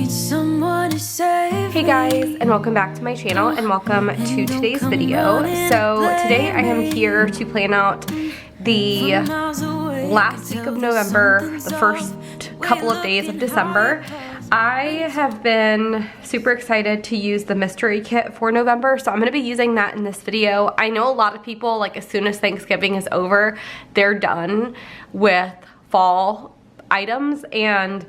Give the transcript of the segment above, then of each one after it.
someone to save. Hey guys, and welcome back to my channel, and welcome to today's video. So today I am here to plan out the last week of November, the first couple of days of December. I have been super excited to use the mystery kit for November, so I'm going to be using that in this video. I know a lot of people, like, as soon as Thanksgiving is over, they're done with fall items, and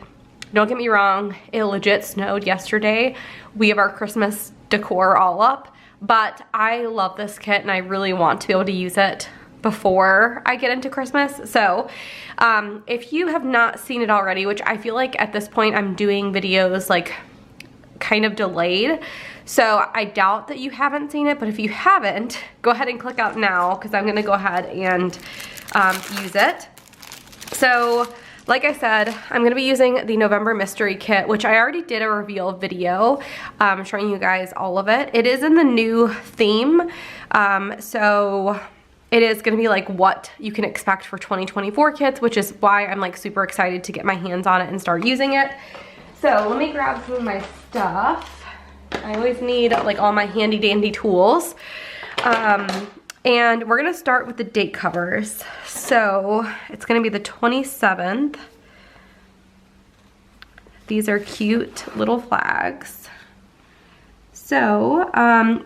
don't get me wrong, it legit snowed yesterday. We have our Christmas decor all up, but I love this kit and I really want to be able to use it before I get into Christmas. So if you have not seen it already, which I feel like at this point I'm doing videos like kind of delayed, so I doubt that you haven't seen it, but if you haven't, go ahead and click out now because I'm gonna go ahead and use it. So like I said, I'm gonna be using the November mystery kit, which I already did a reveal video showing you guys all of it. It is in the new theme, so it is gonna be like what you can expect for 2024 kits, which is why I'm like super excited to get my hands on it and start using it. So let me grab some of my stuff. I always need like all my handy dandy tools. And we're gonna start with the date covers. So it's gonna be the 27th. These are cute little flags. So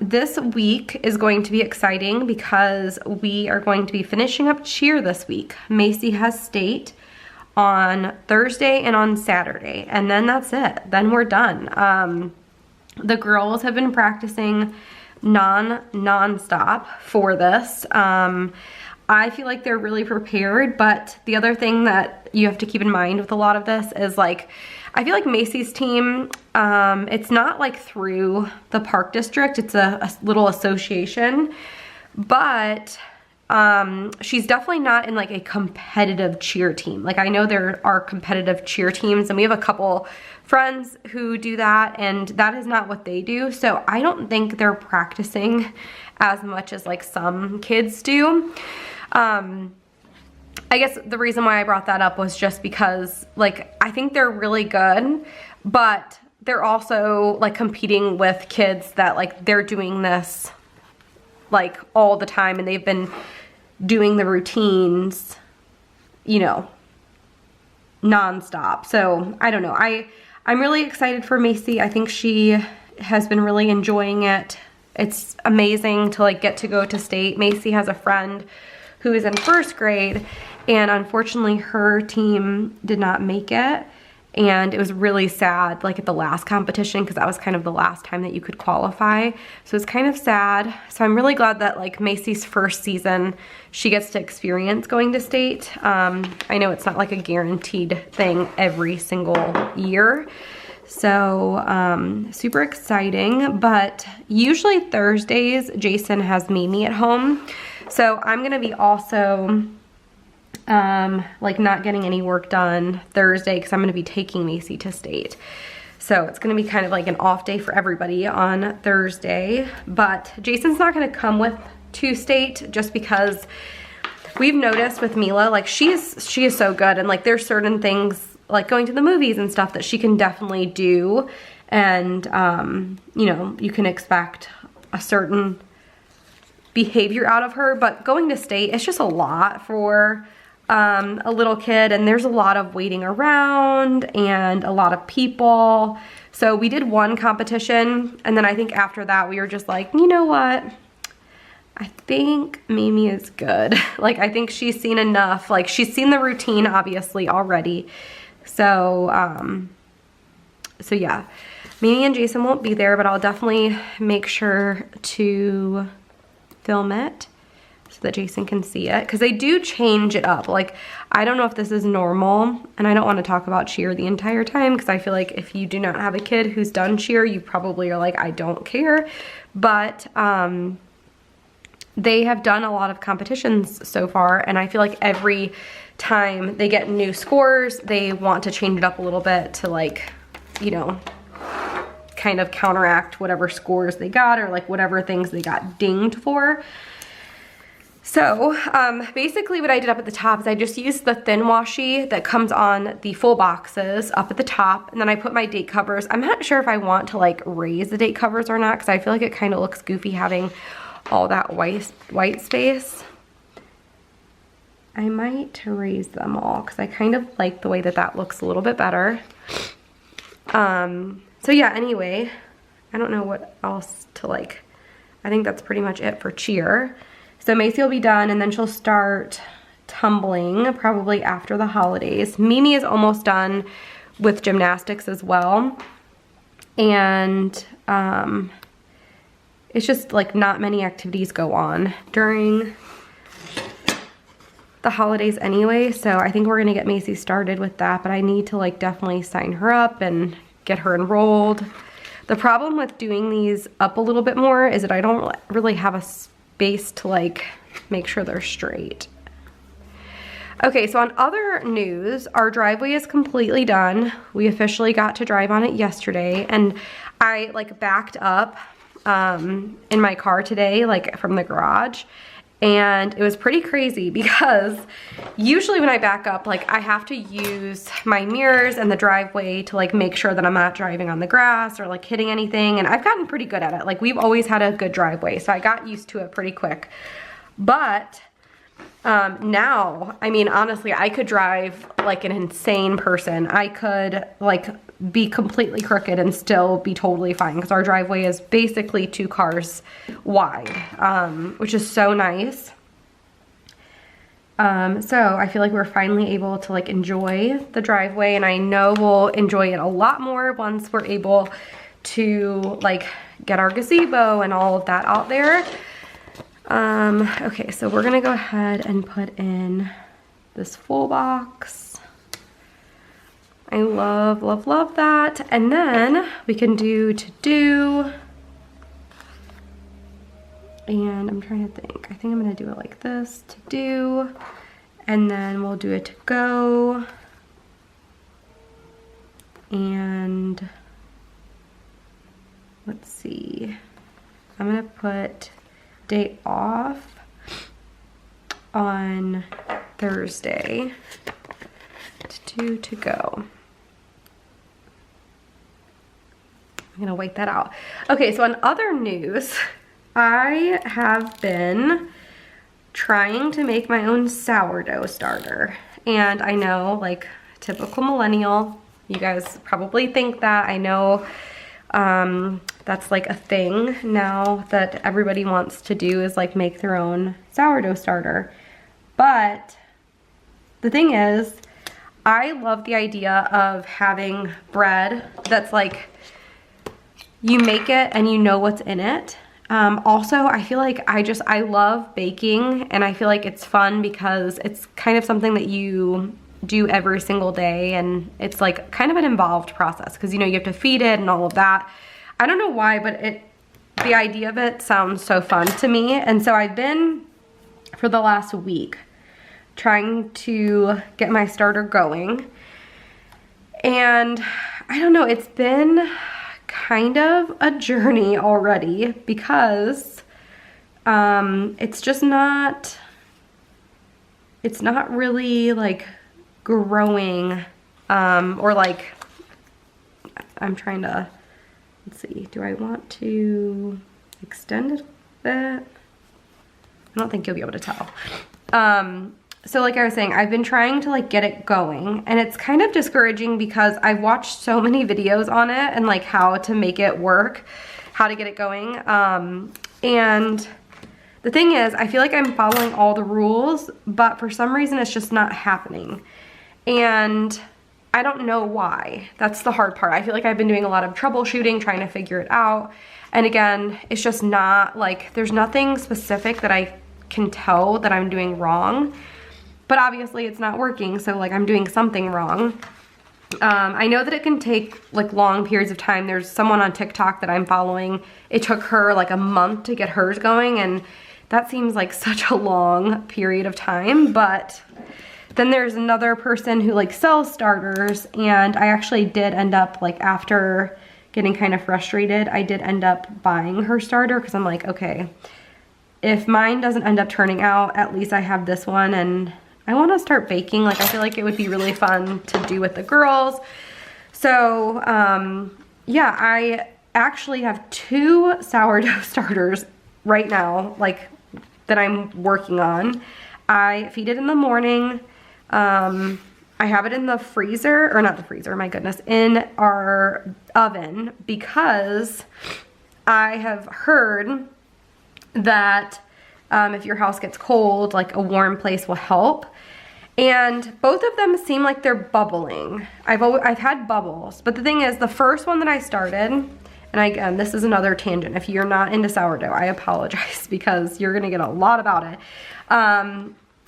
this week is going to be exciting because we are going to be finishing up cheer this week. Macy has state on Thursday and on Saturday, and then that's it. Then we're done. The girls have been practicing non-stop for this. I feel like they're really prepared, but the other thing that you have to keep in mind with a lot of this is like, I feel like Macy's team, it's not like through the park district, it's a little association, but she's definitely not in like a competitive cheer team. Like I know there are competitive cheer teams, and we have a couple friends who do that, and that is not what they do. So I don't think they're practicing as much as like some kids do. I guess the reason why I brought that up was just because like I think they're really good, but they're also like competing with kids that like they're doing this like all the time, and they've been doing the routines, you know, nonstop. So I don't know. I'm really excited for Macy. I think she has been really enjoying it. It's amazing to like get to go to state. Macy has a friend who is in first grade, and unfortunately her team did not make it. And it was really sad, like at the last competition, because that was kind of the last time that you could qualify. So it's kind of sad. So I'm really glad that like Macy's first season, she gets to experience going to state. I know it's not like a guaranteed thing every single year. So super exciting, but usually Thursdays, Jason has Mimi at home. So I'm gonna be also like not getting any work done Thursday because I'm going to be taking Macy to state. So it's going to be kind of like an off day for everybody on Thursday. But Jason's not going to come with to state just because we've noticed with Mila, like she is so good, and like there's certain things like going to the movies and stuff that she can definitely do, and you know, you can expect a certain behavior out of her, but going to state, it's just a lot for a little kid, and there's a lot of waiting around and a lot of people. So we did one competition, and then I think after that we were just like, you know what, I think Mimi is good. Like I think she's seen enough, like she's seen the routine obviously already. So so yeah, Mimi and Jason won't be there, but I'll definitely make sure to film it so that Jason can see it, because they do change it up. Like I don't know if this is normal, and I don't want to talk about cheer the entire time because I feel like if you do not have a kid who's done cheer, you probably are like, I don't care. But they have done a lot of competitions so far, and I feel like every time they get new scores, they want to change it up a little bit to like, you know, kind of counteract whatever scores they got, or like whatever things they got dinged for. So basically what I did up at the top is I just used the thin washi that comes on the full boxes up at the top, and then I put my date covers. I'm not sure if I want to like raise the date covers or not, because I feel like it kind of looks goofy having all that white space. I might raise them all because I kind of like the way that that looks a little bit better. So yeah, anyway, I don't know what else to like. I think that's pretty much it for cheer. So Macy will be done, and then she'll start tumbling probably after the holidays. Mimi is almost done with gymnastics as well. And it's just like not many activities go on during the holidays anyway. So I think we're gonna get Macy started with that, but I need to like definitely sign her up and get her enrolled. The problem with doing these up a little bit more is that I don't really have a space to like make sure they're straight. Okay, so on other news, our driveway is completely done. We officially got to drive on it yesterday, and I like backed up in my car today, like from the garage, and it was pretty crazy because usually when I back up, like I have to use my mirrors and the driveway to like make sure that I'm not driving on the grass or like hitting anything, and I've gotten pretty good at it. Like we've always had a good driveway, so I got used to it pretty quick. But now, I mean, honestly, I could drive like an insane person. I could like be completely crooked and still be totally fine because our driveway is basically 2 cars wide, which is so nice. So I feel like we're finally able to like enjoy the driveway, and I know we'll enjoy it a lot more once we're able to like get our gazebo and all of that out there. Okay, so we're gonna go ahead and put in this full box. I love, love, love that. And then we can do to do. And I'm trying to think. I think I'm gonna do it like this, to do. And then we'll do a to go. And let's see. I'm gonna put date off on Thursday, to go. I'm gonna wait that out. Okay, so on other news, I have been trying to make my own sourdough starter. And I know, like, typical millennial, you guys probably think that. I know that's like a thing now that everybody wants to do, is like make their own sourdough starter. But the thing is, I love the idea of having bread that's like, you make it and you know what's in it. Also, I feel like I love baking, and I feel like it's fun because it's kind of something that you do every single day, and it's like kind of an involved process because, you know, you have to feed it and all of that. I don't know why, but the idea of it sounds so fun to me. And so I've been, for the last week, trying to get my starter going. And I don't know, it's been kind of a journey already because it's just not, it's not really like growing, or like, I'm trying to, let's see, do I want to extend it a bit? I don't think you'll be able to tell. So like I was saying, I've been trying to like get it going, and it's kind of discouraging because I've watched so many videos on it and like how to make it work, how to get it going. And the thing is, I feel like I'm following all the rules, but for some reason it's just not happening. And I don't know why. That's the hard part. I feel like I've been doing a lot of troubleshooting, trying to figure it out. And again, it's just not like, there's nothing specific that I can tell that I'm doing wrong. But obviously it's not working, so like I'm doing something wrong. I know that it can take like long periods of time. There's someone on TikTok that I'm following. It took her like a month to get hers going, and that seems like such a long period of time. But then there's another person who like sells starters, and I actually did end up, like, after getting kind of frustrated, I did end up buying her starter because I'm like, okay, if mine doesn't end up turning out, at least I have this one, and I want to start baking. Like, I feel like it would be really fun to do with the girls. So, yeah, I actually have 2 sourdough starters right now, like, that I'm working on. I feed it in the morning. I have it in the freezer, or not the freezer, my goodness, in our oven, because I have heard that if your house gets cold, like a warm place will help. And both of them seem like they're bubbling. I've had bubbles, but the thing is, the first one that I started, and again, this is another tangent. If you're not into sourdough, I apologize, because you're gonna get a lot about it.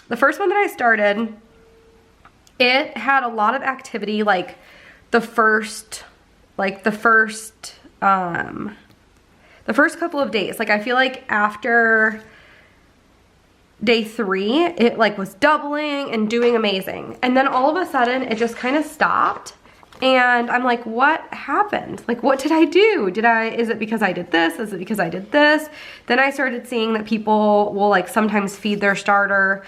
The first one that I started, it had a lot of activity, like the first couple of days. Like, I feel like after day 3, it like was doubling and doing amazing. And then all of a sudden it just kind of stopped. And I'm like, what happened? Like, what did I do? Is it because I did this? Is it because I did this? Then I started seeing that people will like sometimes feed their starter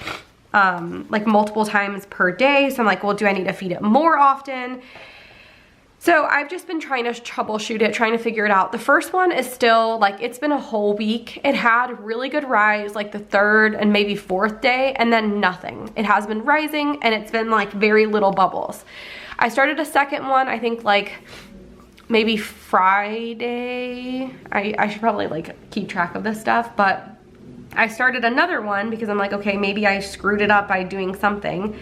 like multiple times per day. So I'm like, well, do I need to feed it more often? So I've just been trying to troubleshoot it, trying to figure it out. The first one is still, like, it's been a whole week. It had really good rise, like the 3rd and maybe 4th day, and then nothing. It has been rising, and it's been like very little bubbles. I started a second one, I think like maybe Friday. I should probably like keep track of this stuff, but I started another one because I'm like, okay, maybe I screwed it up by doing something.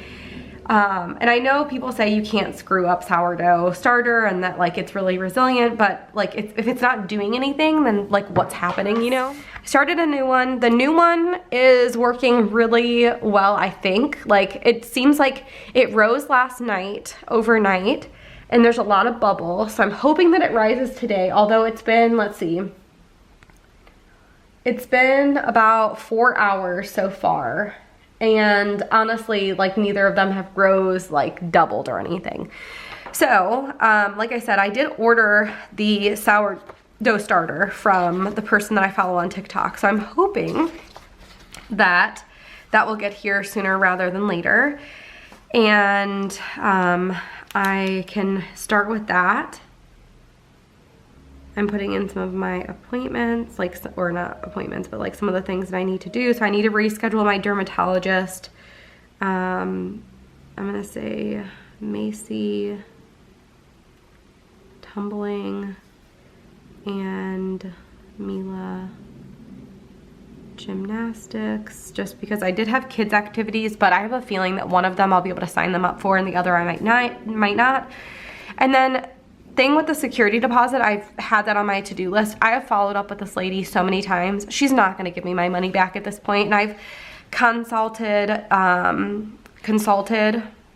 And I know people say you can't screw up sourdough starter and that like it's really resilient, but like if it's not doing anything, then like what's happening, you know? I started a new one. The new one is working really well, I think. Like, it seems like it rose last night, overnight, and there's a lot of bubbles. So I'm hoping that it rises today, although it's been, let's see, it's been about 4 hours so far. And honestly, like, neither of them have rose like doubled or anything. So, like I said, I did order the sourdough starter from the person that I follow on TikTok. So I'm hoping that that will get here sooner rather than later. And I can start with that. I'm putting in some of my appointments, like, or not appointments, but like some of the things that I need to do. So I need to reschedule my dermatologist. I'm gonna say Macy, tumbling, and Mila gymnastics, just because I did have kids activities, but I have a feeling that one of them I'll be able to sign them up for and the other I might not. And then thing with the security deposit, I've had that on my to-do list. I have followed up with this lady so many times. She's not gonna give me my money back at this point, and I've consulted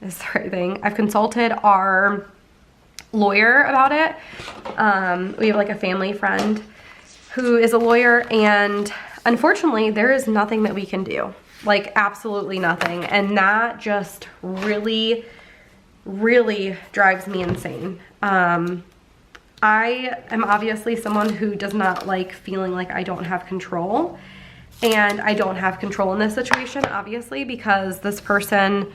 is the right thing. I've consulted our lawyer about it. We have like a family friend who is a lawyer, and unfortunately there is nothing that we can do, like absolutely nothing. And that just really drives me insane. I am obviously someone who does not like feeling like I don't have control, and I don't have control in this situation, obviously, because this person,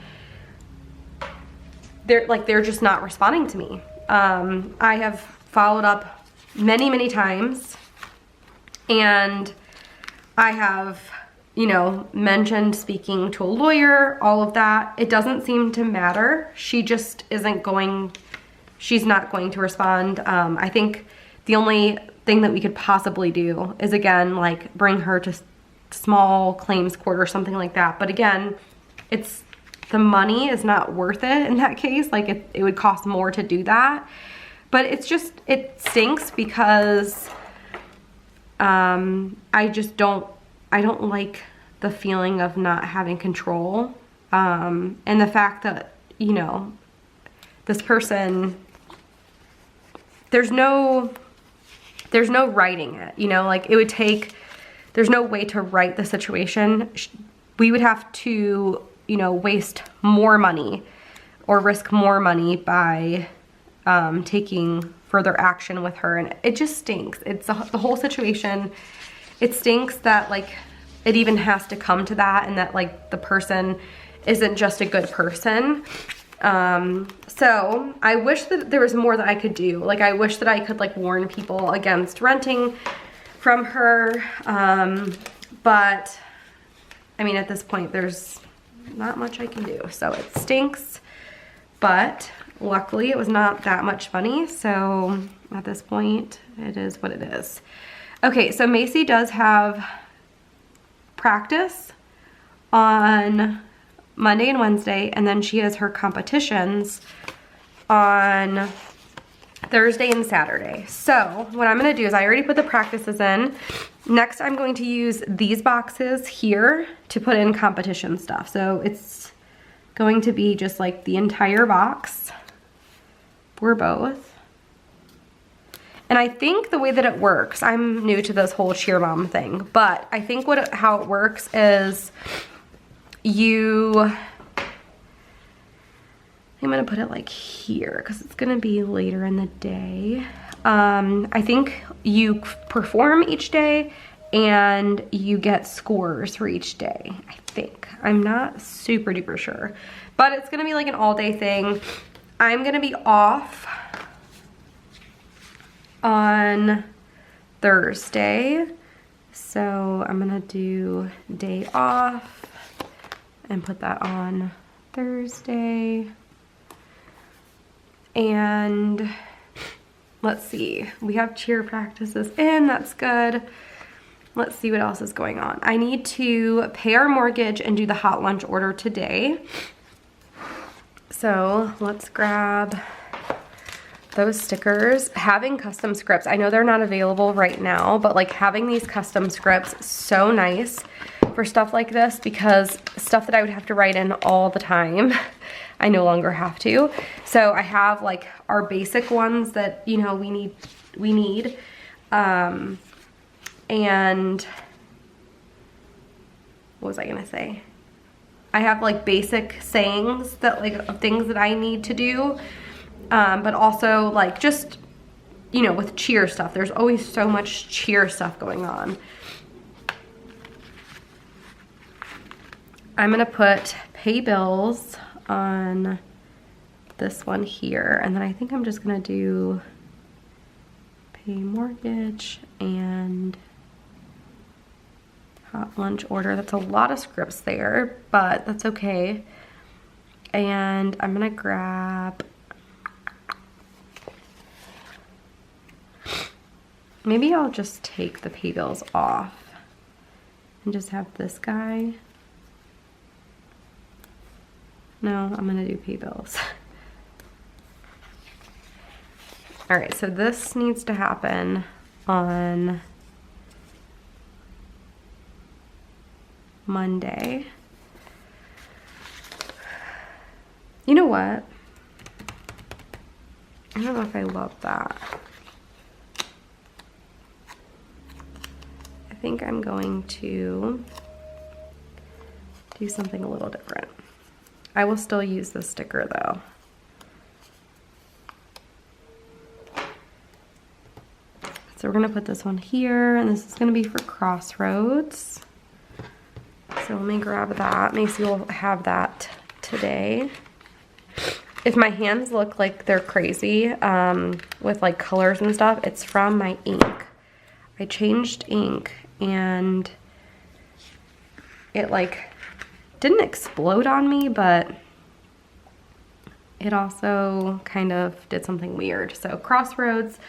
they're just not responding to me. I have followed up many times, and I have, you know, mentioned speaking to a lawyer, all of that. It doesn't seem to matter. She just she's not going to respond. I think the only thing that we could possibly do is, again, like, bring her to small claims court or something like that. But again, the money is not worth it in that case. Like, it would cost more to do that. But it stinks because I don't like the feeling of not having control. And the fact that, you know, this person, there's no writing it, you know, like, there's no way to write the situation. We would have to, you know, waste more money or risk more money by taking further action with her. And it just stinks. It's the whole situation. It stinks that, like, it even has to come to that, and that like the person isn't just a good person. So I wish that there was more that I could do. Like, I wish that I could like warn people against renting from her. But I mean, at this point, there's not much I can do. So it stinks, but luckily it was not that much money. So at this point, it is what it is. Okay, so Macy does have practice on Monday and Wednesday, and then she has her competitions on Thursday and Saturday. So what I'm gonna do is I already put the practices in. Next, I'm going to use these boxes here to put in competition stuff. So it's going to be just like the entire box for both. And I think the way that it works, I'm new to this whole cheer mom thing, but I think how it works is I'm gonna put it like here because it's gonna be later in the day. I think you perform each day and you get scores for each day, I think. I'm not super duper sure, but it's gonna be like an all day thing. I'm gonna be off on Thursday, so I'm gonna do day off and put that on Thursday. And let's see, we have cheer practices in, that's good. Let's see what else is going on. I need to pay our mortgage and do the hot lunch order today. So let's grab those stickers. Having custom scripts, I know they're not available right now, but like having these custom scripts, so nice for stuff like this, because stuff that I would have to write in all the time, I no longer have to. So I have like our basic ones that, you know, we need. And what was I gonna say? I have like basic sayings that like of things that I need to do. But also like just, you know, with cheer stuff, there's always so much cheer stuff going on. I'm gonna put pay bills on this one here, and then I think I'm just gonna do pay mortgage and hot lunch order. That's a lot of scripts there, but that's okay. And I'm gonna grab, maybe I'll just take the pay bills off and just have this guy. No, I'm gonna do pay bills. All right, so this needs to happen on Monday. You know what? I don't know if I love that. I think I'm going to do something a little different. I will still use this sticker though. So we're gonna put this one here, and this is gonna be for Crossroads. So let me grab that. Macy will have that today. If my hands look like they're crazy with like colors and stuff, it's from my ink. I changed ink and it like didn't explode on me, but it also kind of did something weird. So Crossroads,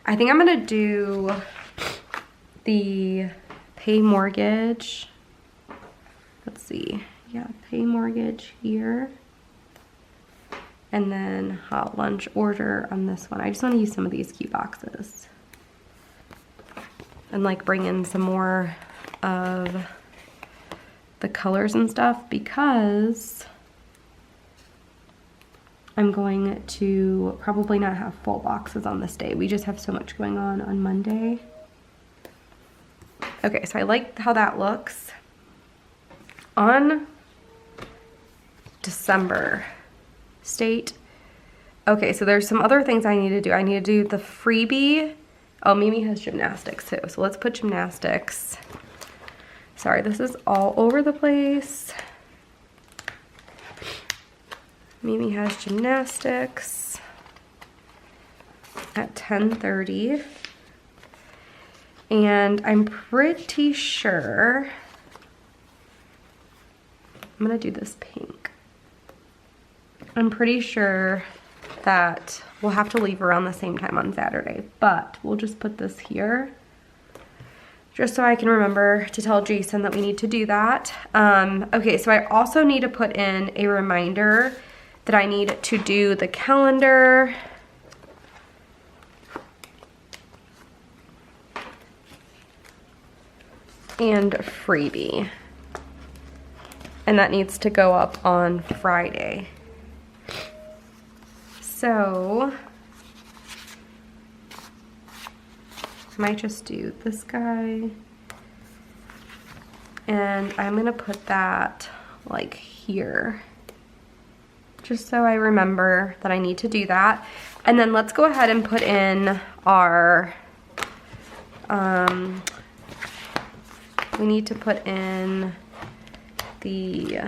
I think I'm gonna do the pay mortgage. Let's see, yeah, pay mortgage here. And then hot lunch order on this one. I just wanna use some of these cute boxes and like bring in some more of the colors and stuff, because I'm going to probably not have full boxes on this day. We just have so much going on Monday. Okay, so I like how that looks. On December state. Okay, so there's some other things I need to do. I need to do the freebie. Oh, Mimi has gymnastics too, so let's put gymnastics Sorry, this is all over the place. Mimi has gymnastics at 10:30. And I'm pretty sure I'm gonna do this pink. I'm pretty sure that we'll have to leave around the same time on Saturday, but we'll just put this here just so I can remember to tell Jason that we need to do that. Okay, so I also need to put in a reminder that I need to do the calendar and freebie. And that needs to go up on Friday. So, I might just do this guy. And I'm gonna put that like here. Just so I remember that I need to do that. And then let's go ahead and put in our, we need to put in the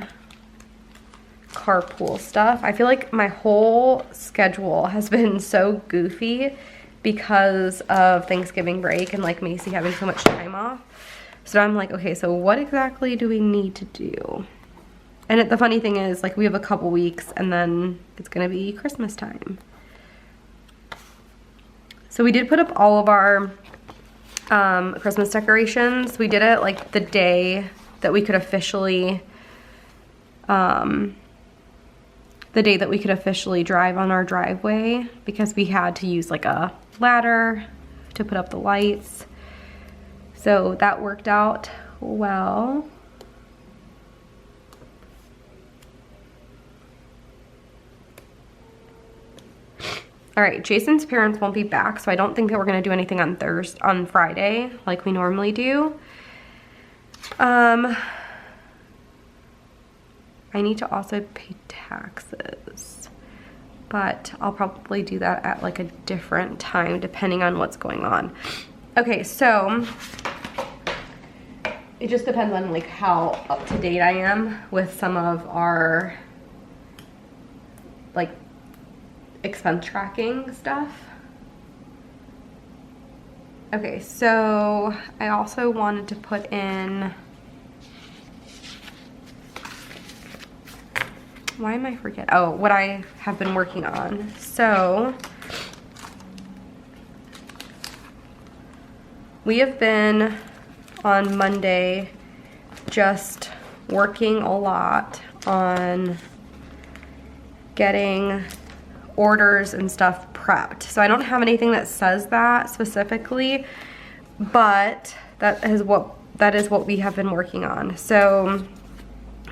carpool stuff. I feel like my whole schedule has been so goofy because of Thanksgiving break and like Macy having so much time off. So I'm like, okay, so what exactly do we need to do? And the funny thing is, like, we have a couple weeks and then it's gonna be Christmas time. So we did put up all of our Christmas decorations. We did it like the day that we could officially, drive on our driveway, because we had to use like a ladder to put up the lights. So that worked out well. All right, Jason's parents won't be back, so I don't think that we're gonna do anything on Friday like we normally do. I need to also pay taxes, but I'll probably do that at like a different time depending on what's going on. Okay, so it just depends on like how up to date I am with some of our like expense tracking stuff. Okay, so I also wanted to put in, why am I forgetting? Oh, what I have been working on. So we have been on Monday just working a lot on getting orders and stuff prepped. So I don't have anything that says that specifically, but that is what we have been working on. So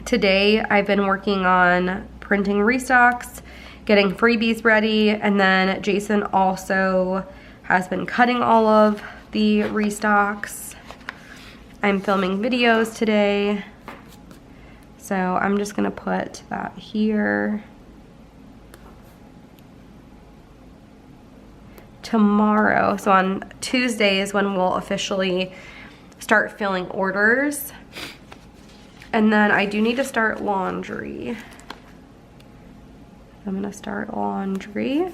today I've been working on printing restocks, getting freebies ready, and then Jason also has been cutting all of the restocks. I'm filming videos today, so I'm just gonna put that here. Tomorrow, so on Tuesday is when we'll officially start filling orders. And then I do need to start laundry. I'm gonna start laundry.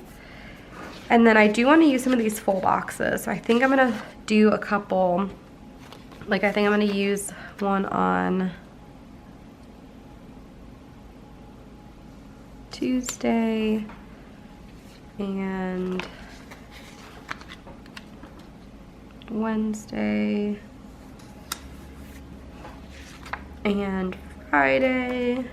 And then I do want to use some of these full boxes. So I think I'm gonna do a couple, like I think I'm gonna use one on Tuesday and Wednesday and Friday.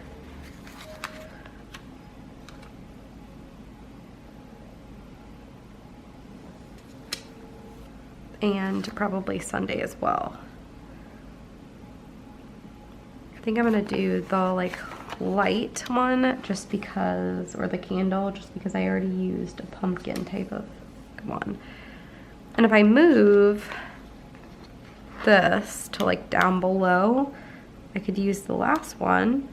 And probably Sunday as well. I think I'm gonna do the like light one just because, or the candle, just because I already used a pumpkin type of one. And if I move this to like down below, I could use the last one,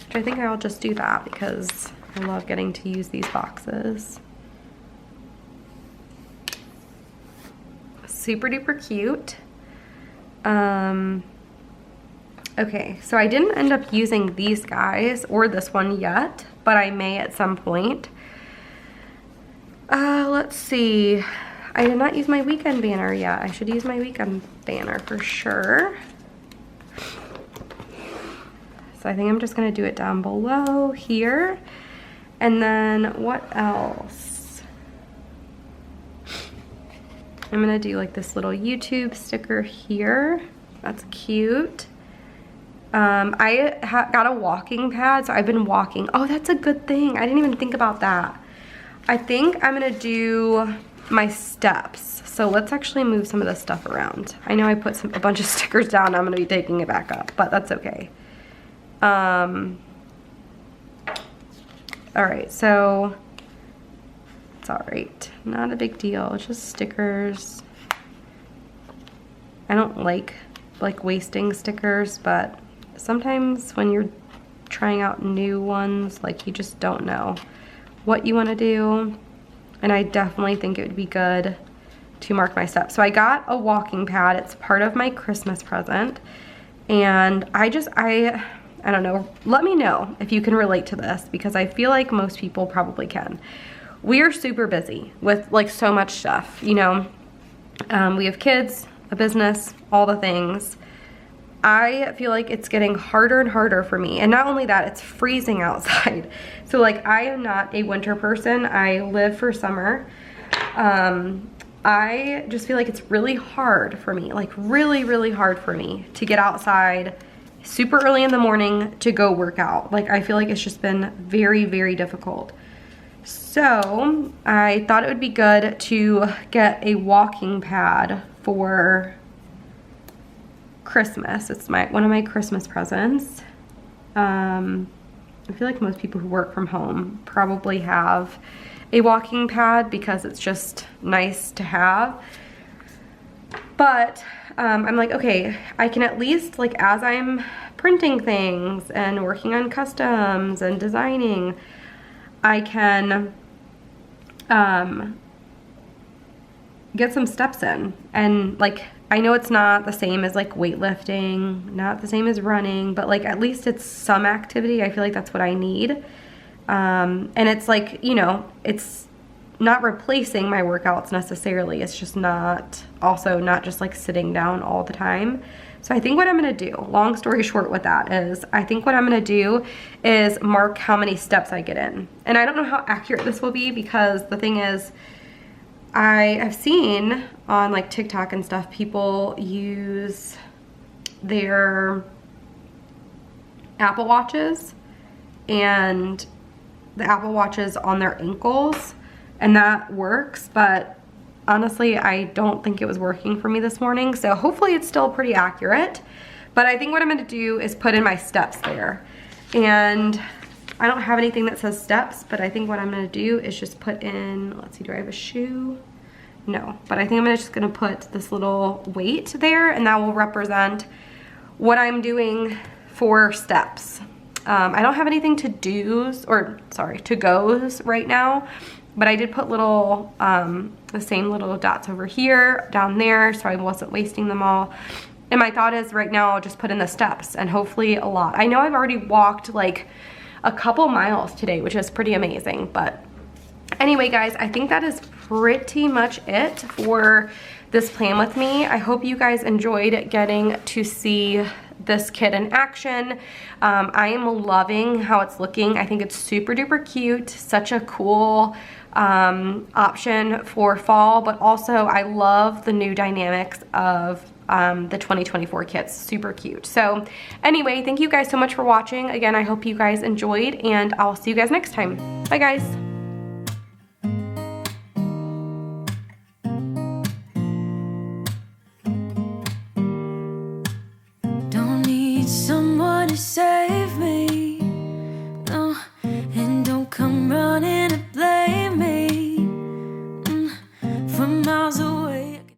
which I think I'll just do that because I love getting to use these boxes. Super duper cute. Okay, so I didn't end up using these guys or this one yet, but I may at some point. Let's see. I did not use my weekend banner yet. I should use my weekend banner for sure. So I think I'm just gonna do it down below here. And then what else? I'm gonna do like this little YouTube sticker here. That's cute. I got a walking pad, so I've been walking. Oh, that's a good thing. I didn't even think about that. I think I'm gonna do my steps. So let's actually move some of this stuff around. I know I put a bunch of stickers down. I'm gonna be taking it back up, but that's okay. All right, so it's all right. Not a big deal. It's just stickers. I don't like wasting stickers, but sometimes when you're trying out new ones, like you just don't know what you want to do. And I definitely think it would be good to mark my steps. So I got a walking pad. It's part of my Christmas present. And I don't know, let me know if you can relate to this, because I feel like most people probably can. We are super busy with like so much stuff, you know. We have kids, a business, all the things. I feel like it's getting harder and harder for me. And not only that, it's freezing outside. So like I am not a winter person. I live for summer. I just feel like it's really hard for me, like really, really hard for me to get outside super early in the morning to go work out. Like I feel like it's just been very, very difficult. So I thought it would be good to get a walking pad for Christmas. It's one of my Christmas presents. I feel like most people who work from home probably have a walking pad because it's just nice to have. But I'm like, okay, I can at least, like, as I'm printing things and working on customs and designing, I can get some steps in. And like, I know it's not the same as like weightlifting, not the same as running, but like at least it's some activity. I feel like that's what I need. And it's like, you know, it's not replacing my workouts necessarily. It's just not just like sitting down all the time. So I think what I'm gonna do, long story short with that is, I think what I'm gonna do is mark how many steps I get in. And I don't know how accurate this will be, because the thing is, I have seen on like TikTok and stuff, people use their Apple Watches and the Apple Watches on their ankles, and that works, but honestly, I don't think it was working for me this morning, so hopefully it's still pretty accurate. But I think what I'm gonna do is put in my steps there. And I don't have anything that says steps, but I think what I'm gonna do is just put in, let's see, do I have a shoe? No, but I think I'm just gonna put this little weight there, and that will represent what I'm doing for steps. I don't have anything to do's, or sorry, to go's right now, but I did put little, the same little dots over here, down there, so I wasn't wasting them all. And my thought is right now I'll just put in the steps, and hopefully a lot. I know I've already walked like a couple miles today, which is pretty amazing. But anyway, guys, I think that is pretty much it for this plan with me. I hope you guys enjoyed getting to see this kit in action. I am loving how it's looking. I think it's super duper cute, such a cool option for fall, but also I love the new dynamics of the 2024 kits. Super cute. So anyway, thank you guys so much for watching. Again, I hope you guys enjoyed, and I'll see you guys next time. Bye guys. Don't need some